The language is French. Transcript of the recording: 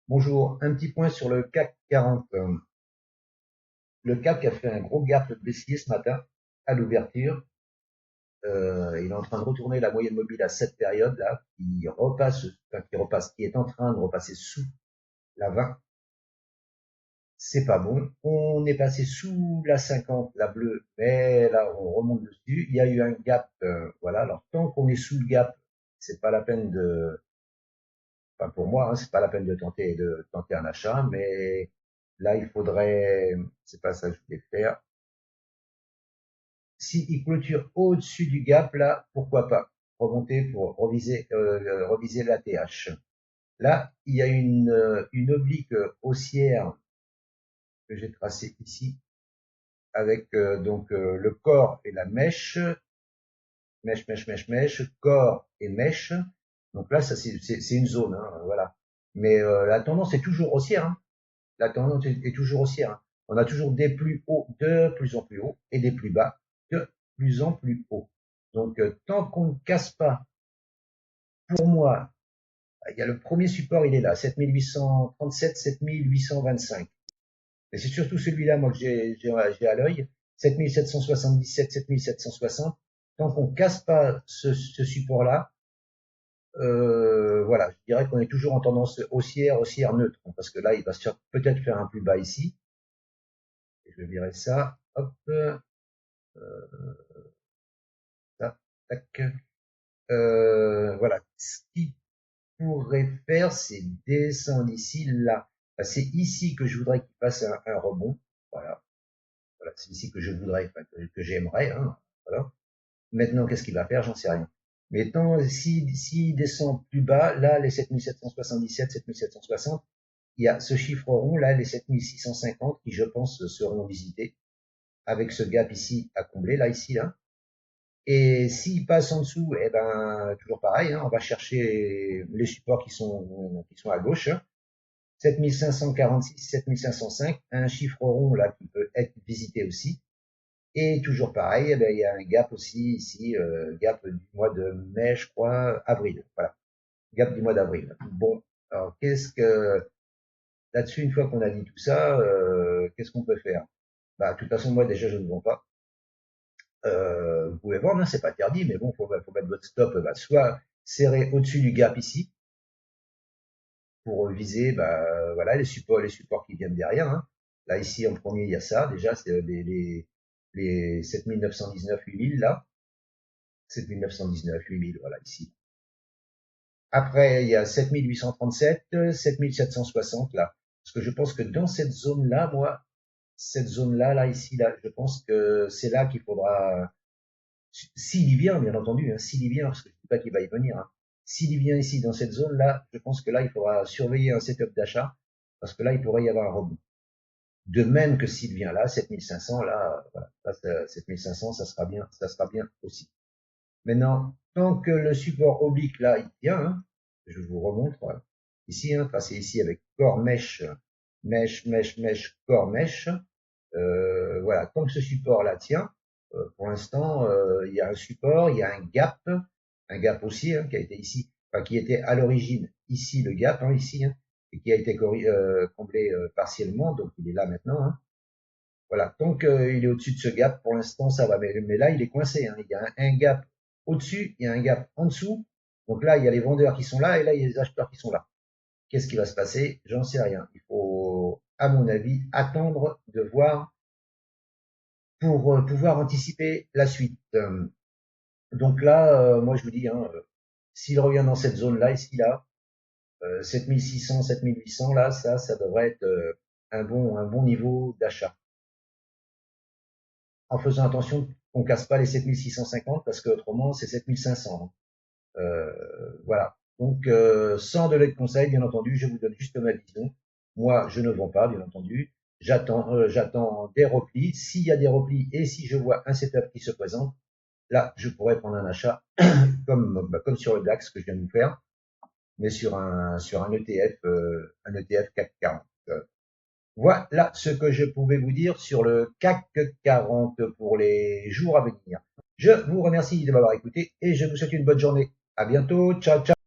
Bonjour, un petit point sur le CAC 40. Le CAC a fait un gros gap baissier ce matin à l'ouverture. Il est en train de retourner la moyenne mobile à cette période là, qui est en train de repasser sous la 20. C'est pas bon. On est passé sous la 50, la bleue, mais là on remonte dessus. Il y a eu un gap, voilà. Alors tant qu'on est sous le gap, c'est pas la peine de, enfin pour moi, hein, c'est pas la peine de tenter un achat, mais là il faudrait, c'est pas ça que je voulais faire. Si il clôture au-dessus du gap, là, pourquoi pas remonter pour reviser la TH. Là, il y a une oblique haussière que j'ai tracée ici avec le corps et la mèche, corps et mèche. Donc là, ça c'est une zone, hein, voilà. Mais la tendance est toujours haussière. Hein. La tendance est toujours haussière. Hein. On a toujours des plus hauts de plus en plus hauts et des plus bas de plus en plus hauts. Donc, tant qu'on ne casse pas, pour moi, il y a le premier support, il est là, 7837, 7825. Et c'est surtout celui-là, moi, que j'ai à l'œil, 7777, 7760. Tant qu'on ne casse pas ce support-là, voilà, je dirais qu'on est toujours en tendance haussière neutre, parce que là, il va peut-être faire un plus bas ici. Et je virer ça, hop, tac, tac. Voilà, ce qu'il pourrait faire, c'est descendre ici, là. C'est ici que je voudrais qu'il fasse un rebond. Voilà, voilà, c'est ici que je voudrais, enfin, que j'aimerais. Hein, voilà. Maintenant, qu'est-ce qu'il va faire? J'en sais rien. Mais tant s'il descend plus bas, là, les 7777, 7760, il y a ce chiffre rond, là, les 7650, qui, je pense, seront visités avec ce gap ici à combler, là, ici, là. Et s'il passe en dessous, eh ben, toujours pareil, hein, on va chercher les supports qui sont à gauche. 7546, 7505, un chiffre rond là qui peut être visité aussi. Et toujours pareil, eh ben, il y a un gap aussi ici, gap du mois de mai, je crois, avril. Voilà, gap du mois d'avril. Bon, alors là-dessus, une fois qu'on a dit tout ça, qu'est-ce qu'on peut faire? Bah, de toute façon, moi déjà, je ne vends pas. Vous pouvez vendre, hein, c'est pas interdit, mais bon, faut mettre votre stop soit serré au-dessus du gap ici pour viser, voilà, les supports qui viennent derrière. Hein. Là ici en premier, il y a ça. Déjà, c'est les 7919, 8000 là, 7919, 8000, voilà ici. Après, il y a 7837, 7760 là. Parce que je pense que dans cette zone-là, moi, cette zone-là, là, ici, là, je pense que c'est là qu'il faudra. S'il y vient, bien entendu, hein, s'il y vient, parce que je ne dis pas qu'il va y venir, hein. S'il y vient ici dans cette zone-là, je pense que là, il faudra surveiller un setup d'achat, parce que là, il pourrait y avoir un rebond. De même que s'il vient là, 7500, là, voilà, 7500, ça sera bien aussi. Maintenant, tant que le support oblique là, il tient, hein, je vous remontre, ici, hein, tracé ici avec corps mèche, corps mèche, voilà, tant que ce support là tient, pour l'instant, il y a un support, il y a un gap aussi, hein, qui a été ici, enfin, qui était à l'origine ici le gap, hein, ici, hein, et qui a été comblé partiellement, donc il est là maintenant. Hein. Voilà, tant qu'il est au-dessus de ce gap, pour l'instant ça va, mais là il est coincé. Hein. Il y a un gap au-dessus, il y a un gap en dessous. Donc là il y a les vendeurs qui sont là et là il y a les acheteurs qui sont là. Qu'est-ce qui va se passer? J'en sais rien. Il faut, à mon avis, attendre de voir pour pouvoir anticiper la suite. Donc là, moi je vous dis, hein, s'il revient dans cette zone-là, ici là, 7600, 7800, là, ça devrait être un bon niveau d'achat. En faisant attention qu'on casse pas les 7650 parce que autrement c'est 7500. Voilà. Donc sans donner de conseils, bien entendu, je vous donne juste ma vision. Moi, je ne vends pas, bien entendu. J'attends des replis. S'il y a des replis et si je vois un setup qui se présente, là, je pourrais prendre un achat comme sur le DAX que je viens de vous faire, mais sur un ETF CAC 40. Voilà ce que je pouvais vous dire sur le CAC 40 pour les jours à venir. Je vous remercie de m'avoir écouté et je vous souhaite une bonne journée. À bientôt. Ciao, ciao.